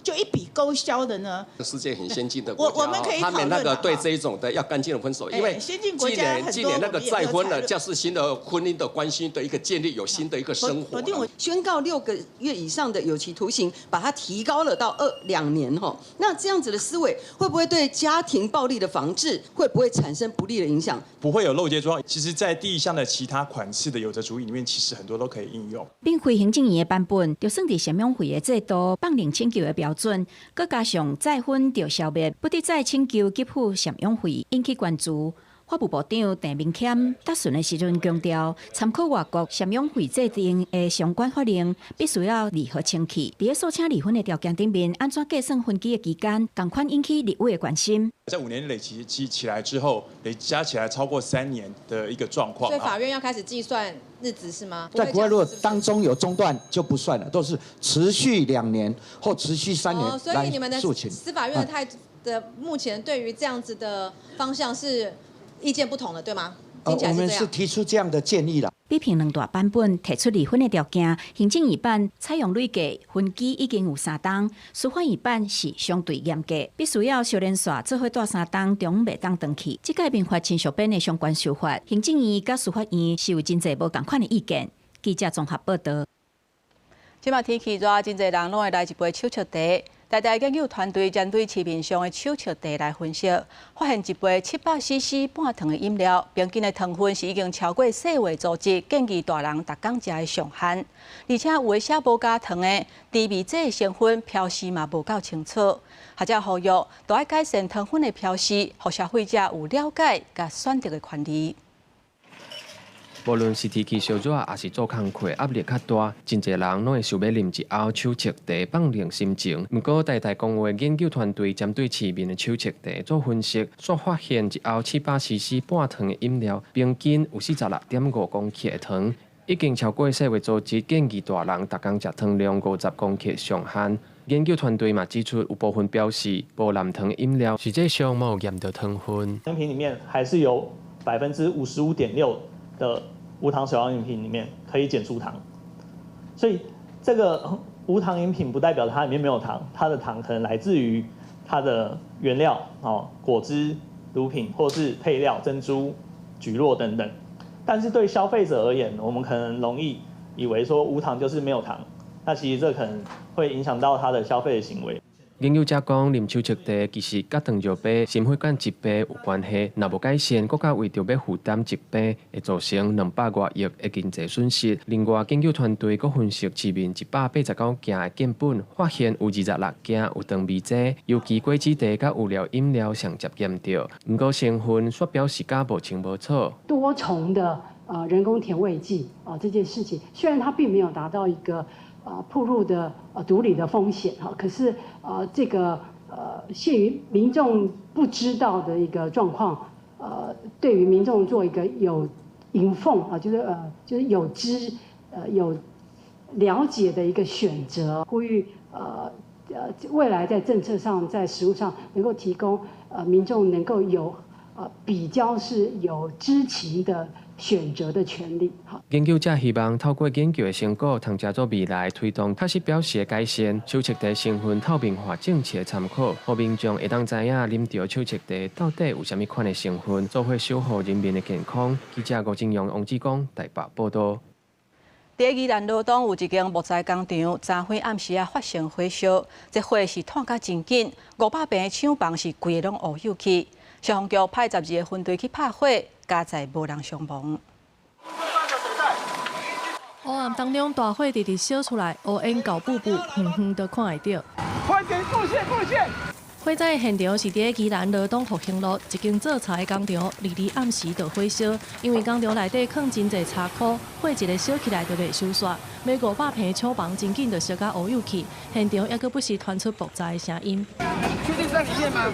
就一笔勾销的呢？世界很先进的国家，我们可以他们那个对这一种的要干净的分手，因为先进国家很多今年那个再婚了，就是新的婚姻的关系的一个建立，有新的一个生活。我宣告6个月以上的有期徒刑，把它提高了到2年哈。那这样子的思维会不会对家庭暴力的防治会不会产生不利的影响？不会有漏接状况。其实，在第一项的其他款式的有责主义里面，其实很多都可以应用。并非行政院的版本，就算伫赡养费的制度放领请求的标准，佮加上再婚就消灭，不得再请求给付赡养费，引起关注。法务部长陈明谦答询的时阵强调，参考外国赡养费制定的相关法令，必须要如何清气。伫诉请离婚的条件顶面，安怎计算分期的期间，同款引起立委的关心。在5年累积起来之后，累加起来超过3年的一个状况。所以法院要开始计算日子是吗？在国外如果当中有中断就不算了，都是持续2年或持续3年来诉请。所以你们的司法院的态度的目前对于这样子的方向是意见不同的，对吗？我们是提出这样的建议了。比评2大版本提出离婚的条件，行政院版采用累计分期已经有3档，司法院版是相对严格，必须要少年耍做伙带3档，中袂当登去。这个民法亲属编的相关修法，行政院甲司法院是有真侪无同款的意见。记者综合报道。即马天气热，真侪人拢会来一杯手抄茶。台大研究团队针对市面上的手抄茶来分析，发现一杯700cc 半糖的饮料，平均的糖分是已经超过世卫组织建议大人逐工食的上限，而且有的写无加糖的甜味剂的成分标示嘛无够清楚。学者呼吁，都要改善糖分的标示，让消费者有了解甲选择的权利。无论是天气烧热，还是做工课压力较大，真侪人拢会想要啉一后手抄茶放凉心情。不过，台大公卫研究团队针对市面的手抄茶做分析，所发现一后700cc 半糖的饮料，平均有46.5公克的糖，已经超过世卫组织建议大人逐工食糖量50公克上限。研究团队嘛指出，有部分表示无含糖饮料实际上没有验到糖分。饮品里面还是有55.6%的无糖手摇饮品里面可以减出糖，所以这个无糖饮品不代表它里面没有糖，它的糖可能来自于它的原料果汁、乳品或是配料珍珠、蒟蒻等等。但是对消费者而言，我们可能容易以为说无糖就是没有糖，那其实这可能会影响到他的消费的行为。研究者讲，啉手抄茶其实甲糖尿病、心血管疾病有关系，若无改善，国家为着要负担疾病，会造成200多亿的经济损失。另外，研究团队佫分析市面189件的建本，发现有26件有糖味剂，尤其果汁茶甲有料饮料上接验到，不过成分却表示甲无清无楚。多重的人工甜味剂这件事情，虽然它并没有达到一个暴露的毒理的风险可是这个限于民众不知道的一个状况对于民众做一个有inform就是有知有了解的一个选择，呼吁未来在政策上在实务上能够提供民众能够有比较是有知情的选择的权利。研究者希望透过研究的成果，通协助未来推动确实表示的改善，手册地成分透明化政策的参考，让民众会当知影啉到手册地到底有啥物款的成分，做伙守护人民的健康。记者吴正阳、王志光台北报道。在宜兰罗东有一间木材工厂，昨昏暗时发生火烧，这火是炭甲真紧，500平的厂房是规个拢乌有去。消防局派12个分队去拍火，加载无人伤亡。黑暗当中，大火直直烧出来，乌烟厚布布，远远都看会到。快点布线！火灾现场是伫宜兰罗东复兴路一间做茶的工厂，离暗时就火烧，因为工厂内底放真侪茶库，火一个烧起来就袂收煞。每500平的厂房真紧就烧甲乌有去，现场还阁不时传出爆炸的声音。确定在里面吗？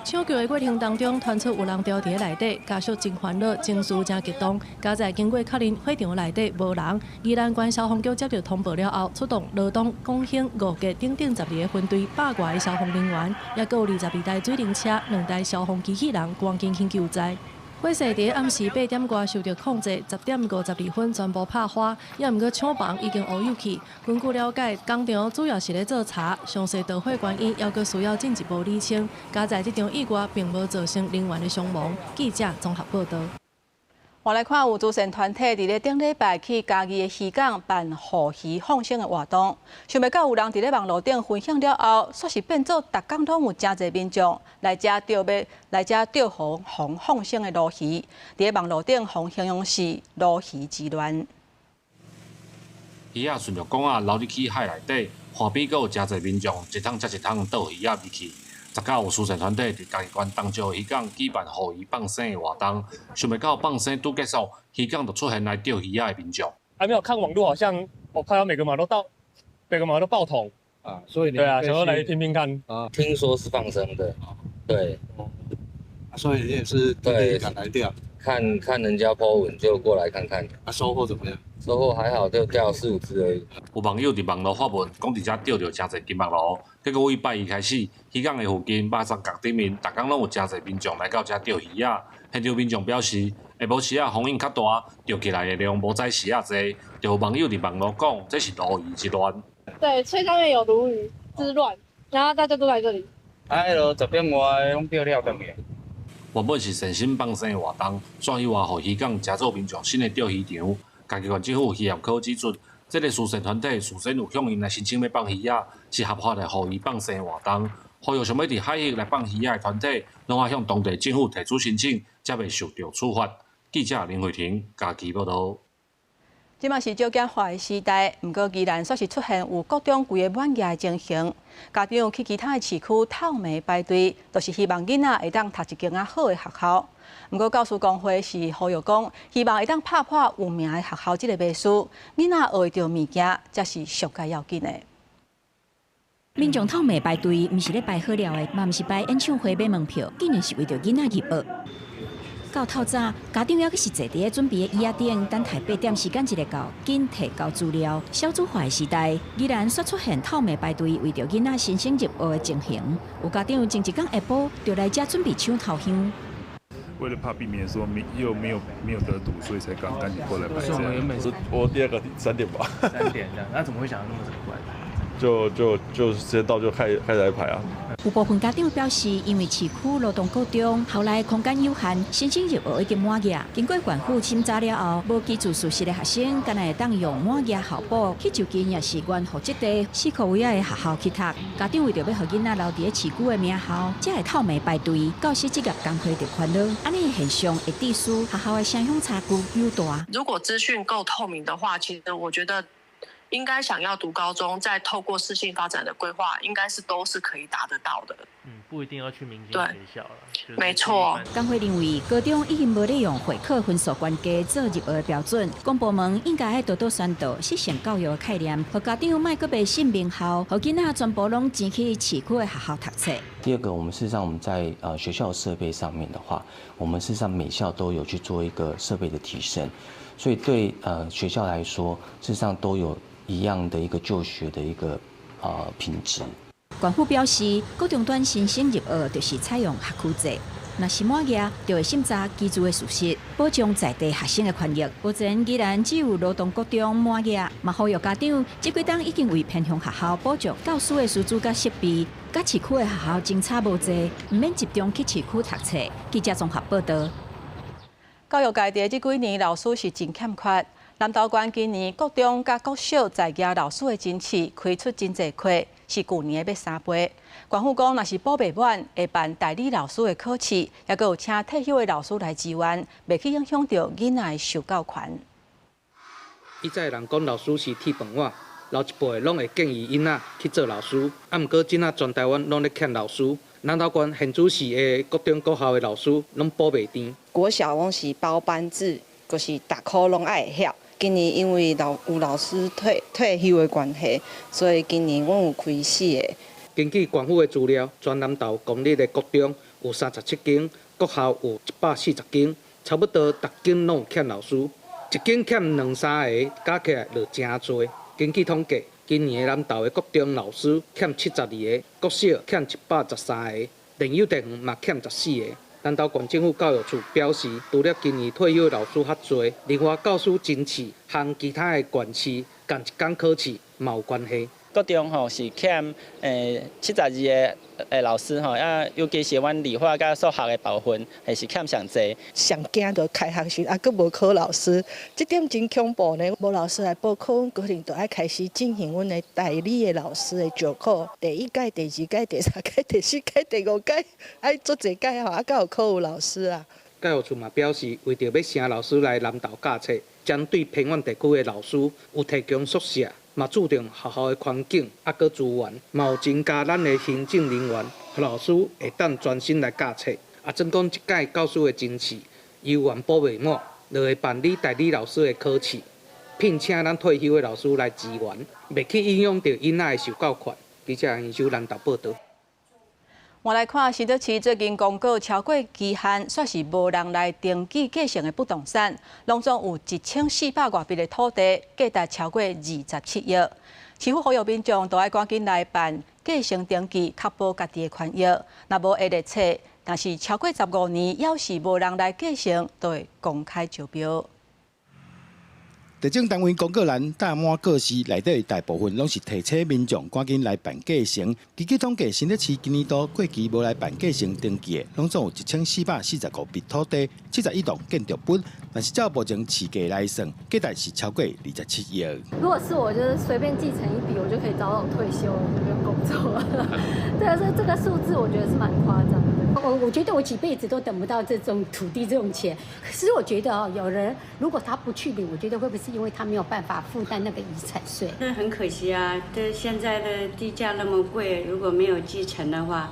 抢救的过程当中，传出有人掉伫内底，家属真烦恼，情绪真激动。加在经过确认，火场内底无人。宜兰县消防局接到通报了后，出动罗东、广兴、五甲等12个分队，100多个消防人员，也有22台水灵车、2台消防机器人，赶紧去救灾。火势伫暗时8点外受到控制，10点52分全部拍花，也毋过厂房已经乌有去。根据了解，工厂主要是咧做茶，详细导火原因还阁需要进一步厘清。加在这场意外并无造成人员的伤亡。记者综合报道。我来看有慈善团体伫咧顶礼拜去嘉义的渔港办护鱼放生的活动，想袂到有人伫咧网络顶分享了后，煞是变做逐工拢有真侪民众来遮钓红放生的鲈鱼，伫咧网络顶互形容是鲈鱼之乱。鱼仔顺着港仔流入去海内底，岸边阁有真侪民众一趟接一趟倒鱼仔入去。19有慈善团体伫嘉义县东石渔港举办护鱼放生的活动，想袂到放生拄结束，渔港就出现来钓鱼仔的民众。还没有看网络，好像我看到每个码都爆桶啊，所以对啊，想要来听听看啊。听说是放生的，对，所以你也是对赶来钓，看人家 po 文就过来看看。啊，收获怎么样？收获还好，就钓4、5只而已。有网友伫网络发文，讲伫遮钓到真侪金目鲈，结果为拜一开始，渔港的附近马上角顶面，逐工拢有真侪民众来到遮钓鱼仔。现场民众表示，下晡时风影较大，钓起来的量无再时啊多，就有网友伫网络讲，这是鲈鱼之乱。对，吹上面有鲈鱼之乱，然后大家都来这里。10点外拢钓了回去。原本是善心放生的活动，转去外互渔港加做民众新的钓鱼场。嘉义县政府渔业科指出，这个慈善团体事先有向因来申请要放鱼仔，是合法的护鱼放生的活动。呼吁想要伫海域来放鱼仔的团体，拢要向当地政府提出申请，才袂受到处罚。记者林慧婷嘉义报道。即嘛是少减化的时代，毋过宜兰煞是出现有各种贵个满额的情形。家长去其他的市区透暝排队，就是希望囡仔会当读一间好的学校。毋过教师工会是呼吁讲，希望会当拍破有名的学校即个迷思，囡仔学会着物件才是上界要紧的。民众透暝排队，毋是咧排好了的，嘛毋是排演唱会买门票，竟然是为着囡仔入学。到透早，家长还阁是坐伫咧准备的椅仔顶，等待8点时间一个到，紧提交资料。少子化的时代，依然煞出现透暝排队，为着囡仔新生入学的情形。有家长前一天下晡就来遮准备抢头香。为了怕避免说没有得赌，所以才赶紧过来排。是我们原本是我第2个3点吧。3点这样，那怎么会想要那么早过来排？就时间到就开始来排啊。有部分家长表示，因为市区罗东高中后来空间有限，新生入学已经满额。经过县府审查了后，无基础事实的学生，敢会当用满额校补去就近也是原户籍地4个位的学校去读。家长为着要让囡仔留伫咧市区的名校，才会透暝排队。教师职业工会就烦恼，安尼的现象会致使学校的城乡差距愈大。如果资讯够透明的话，其实我觉得。应该想要读高中，再透过适性发展的规划，应该是都是可以达得到的。不一定要去民间学校了。没错。工会认为，高中已经无利用会考分数关键做入学的标准，公部门应该要多多宣导适性教育的概念，和家长莫搁被信名校，和囡仔全部拢钱去市区的学校读册。第二个，我们事实上我们在学校设备上面的话，我们事实上每校都有去做一个设备的提升，所以对学校来说，事实上都有一样的一个就学的一个品质。县府表示，高中段新生入学就是采用学区制，若是满额，就会审查居住的事实，保障在地学生的权益。目前依然只有罗东高中满额，嘛呼吁家长这几档已经为偏乡学校保障教师的师资甲设备，甲市区的学校真差无济，唔免集中去市区读册。记者综合报道。教育界这几年老师是真欠缺。南投县今年国中甲国小在业老师的争取开出真侪课，是去年的要3倍。县府讲，若是补未满，会办代理老师的考试，也佮有请退休的老师来支援，袂去影响到囡仔的受教权。以前人讲老师是铁饭碗，老一辈拢会建议囡仔去做老师，毋过即仔全台湾拢咧欠老师。南投县现主市的国中国校的老师拢补袂甜。国小拢是包班制，就是逐科拢爱会晓。今年因为有老师退休的关系，所以今年阮有开4个。根据县府的资料，全南投公立的国中有37间，国校有140间，差不多逐间拢有欠老师，一间欠2-3个，加起来就真多。根据统计，今年南投的国中老师欠72个，国小欠113个，电幼电园嘛欠14个。南投县政府教育处表示，除了今年退休的老师较多，另外教师争取和其他的县市同一天考试嘛有关系。国中吼是欠72个老师吼，尤其是阮理化甲数学的部分，还是欠上侪。上惊到开学时，佫无考老师，这点真恐怖呢。无老师来报考，阮可能就爱开始进行阮的代理的老师的招考。第1届、第2届、第3届、第4届、第5届，爱做一届吼，才有考有老师啊。教育处嘛表示，为着要请老师来南投教册，针对偏远地区的老师有提供宿舍。嘛注重学校的环境，佮资源，嘛有增加咱的行政人员，互老师会当专心来教册。总讲一届教师的争取，有完补未满，就会办理代理老师的考试，聘请咱退休的老师来支援，袂去影响到囡仔的受教权。记者杨秀南投报道。我来看新竹市最近公告超过期限，说是无人来登记继承的不动产，拢总有1400外笔的土地，价值超过27亿。市府呼吁民众都要赶紧来办继承登记，确保家己的权益。若无下列册，但是超过15年，要是无人来继承，都会公开招标。地政单位公告栏大满告示内底大部分拢是提醒民众赶紧来办继承。根据统计，新竹市今年度过期无来办继承登记的，拢总有1445笔土地，71栋建筑本，但是照目前市价来算，价值是超过27亿。如果是我，就是随便继承一笔，我就可以早早退休了，就不用工作了。对啊，所以这个数字我觉得是蛮夸张的。我觉得我几辈子都等不到这种土地这种钱。可是我觉得有人如果他不去领，我觉得会不会是因为他没有办法负担那个遗产税？那很可惜啊，这现在的地价那么贵，如果没有继承的话，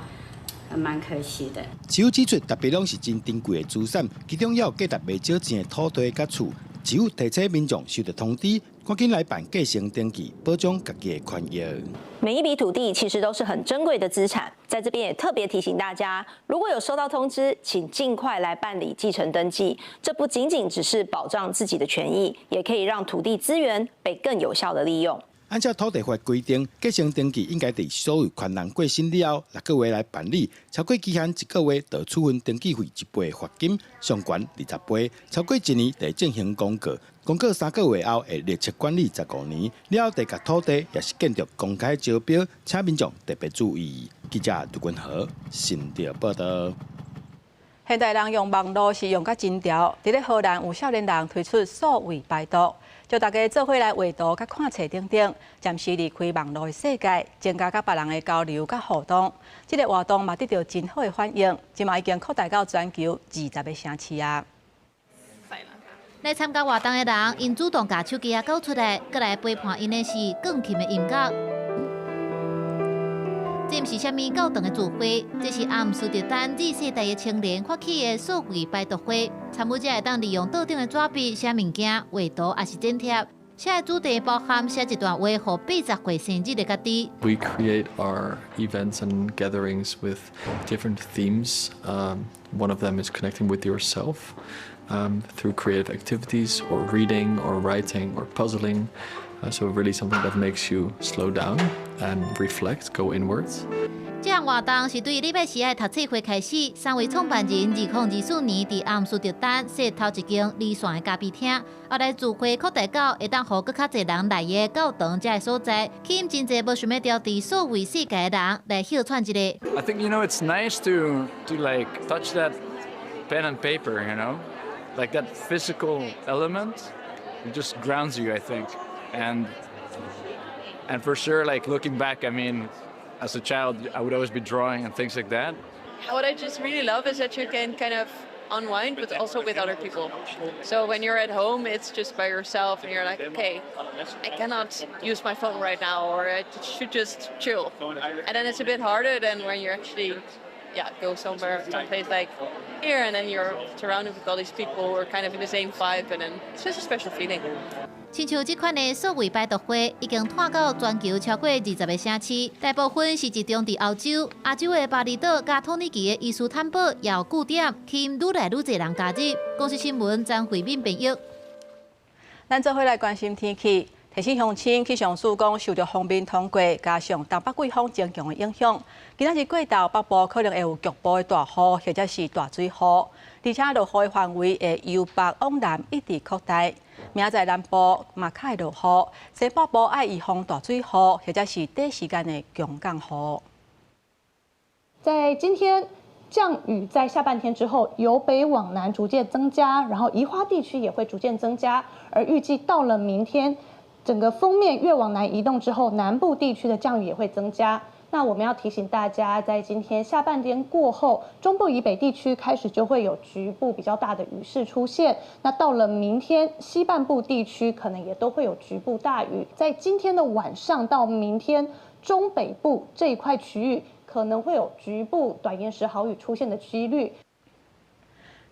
还蛮可惜的。市府指出，特别拢是真珍贵的资产，其中也有价值袂少钱的土地甲厝。市府提醒民众收到通知，赶紧来办继承登记，保障家己的权益。每一笔土地其实都是很珍贵的资产，在这边也特别提醒大家，如果有收到通知，请尽快来办理继承登记。这不仅仅只是保障自己的权益，也可以让土地资源被更有效的利用。按照土地法规定，继承登记应该在所有权人过身了后6个月来办理，超过期限1个月，就处分登记费1倍罚金，上悬20倍；超过1年，得进行公告。公告3个月后，会列册管理15年。了后，地价土地也是建筑公开招标，请民众特别注意。记者杜君和新竹报道。现代人用网络是用甲真潮，伫咧荷兰有少年人推出数位排毒，叫大家做伙来画图、甲看册等等，暂时离开网络的世界，增加甲别人的交流甲互动。这个活动嘛得到真好的反应，今嘛已经扩大到全球20个城市啊。来参加活动的人，因主动把手机搞出来，搁来陪伴因的是钢琴的音乐。这毋是虾米高等的聚会，这是阿姆斯特丹Z世代的青年发起的数位拜读会。参与者会当利用桌顶的纸笔写物件、画图，还是剪贴。写的主题包含写一段话，给80岁生日的家己。We create our events and gatherings with different themes. One of them is connecting with yourself through creative activities, or reading, or writing, or puzzling. So really something that makes you slow down and reflect, go inwards. 这项活动是对礼拜四的读册会开始。3位创办人2024年伫阿姆斯特丹设头一间离线的咖啡厅，后来聚会扩大到会当互更较侪人来的教堂这个所在，吸引真侪无想要调伫数位世界的人来休喘一下。I think it's nice to like touch that pen and paper, like that physical element. It just grounds you, I think, and for sure, like looking back, as a child, I would always be drawing and things like that. What I just really love is that you can kind of unwind, but also with other people. So when you're at home, it's just by yourself, and you're like, okay, I cannot use my phone right now, or I should just chill. And then it's a bit harder than when you actually, go someplace like here, and then you're surrounded with all these people who are kind of in the same vibe, and then it's just a special feeling. 亲像这款的数位拜读会，已经拓到全球超过20个城市，大部分是集中伫欧洲、亚洲的巴厘岛、加托尼基的伊斯坦堡也有据点，吸引愈来愈侪人加入。公司新闻张惠敏编译。咱做伙来关心天气。提醒乡亲气象署讲，受到锋面通过，加上东北季风增强的影响，今仔日过到北部可能会有局部的大雨或者是大水雨，而且落雨的范围会由北往南一直扩大。明仔载南部嘛较会落雨，西北部爱预防大水雨或者是短时间的强降雨。在今天。降雨在下半天之后由北往南逐渐增加，然后宜花地区也会逐渐增加，而预计到了明天，整个锋面越往南移动之后，南部地区的降雨也会增加。那我们要提醒大家，在今天下半天过后，中部以北地区开始就会有局部比较大的雨势出现。那到了明天，西半部地区可能也都会有局部大雨。在今天的晚上到明天，中北部这一块区域。可能会有局部短延时豪雨出现的几率。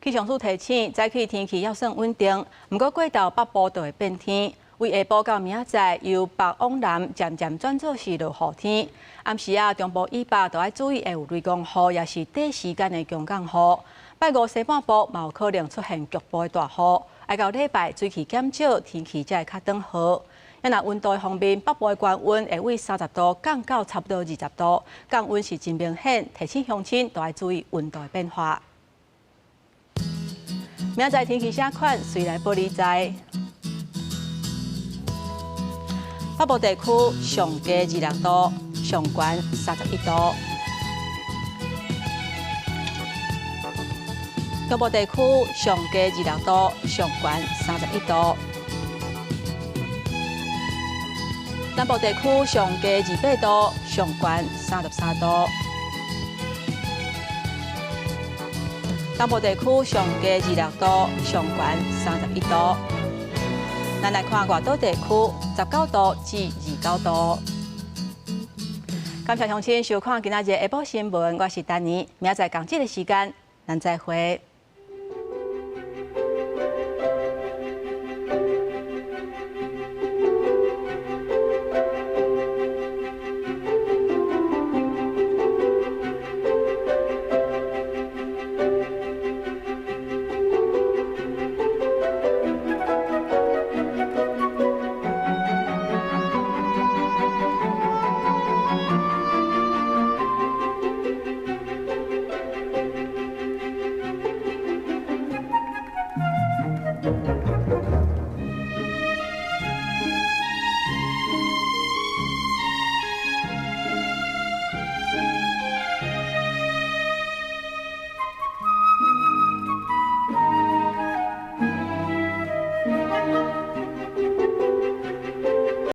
气象署提醒，早起天气要算稳定，不过过到北部就会变天。为下晡到明仔载，由北往南渐渐转做是落雨天。暗时中部以北都要注意会有雷公雨，也是短时间的强降雨。拜五西半部嘛有可能出现局部的大雨。挨到礼拜水气减少，天气才会较转好。若温度方面，北部的高温会为30度降到差不多20度，降温是真明显，提醒乡亲都要注意温度的变化。明仔载天气啥款，随来报你知。北部地区上低26度，上悬31度；中部地区上低26度，上悬31度。南部地区上低28度，上悬33度；东部地区上低26度，上悬31度。咱来看外岛地区19度至29度。感谢乡亲收看今仔日下晡新闻，我是丹妮，明仔载同这个时间，咱再会。